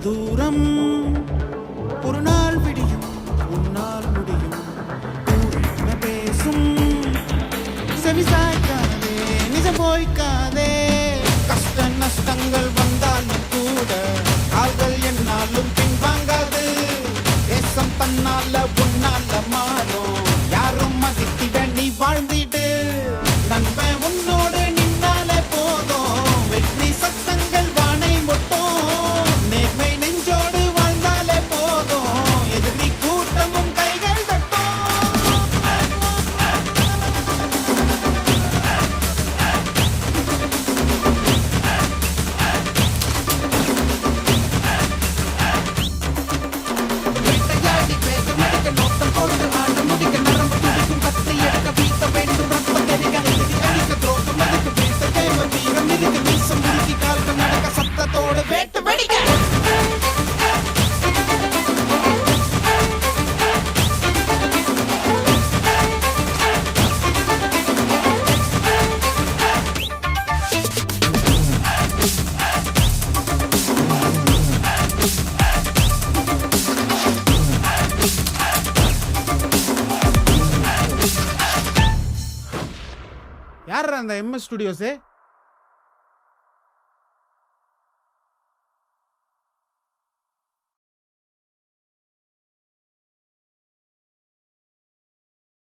தூரம் ஒரு நாள் விடியும் உன்னால் முடியும் என்ன பேசும் செவிசாய்க்காதே நிஜம் போய்க்காதே கஷ்ட நஷ்டங்கள் வந்தாலும் கூட கால்கள் என்னாலும் பின்வாங்காது தேசம் தன்னால உன்னால மாறும் யாரும் மதித்திட நீ வாழ்ந்திடு நண்பன் உன்னோடு நின்னாலே போதும் வெற்றி சத்தங்கள் வானை முட்டும் யார் அந்த MS ஸ்டுடியோஸ்?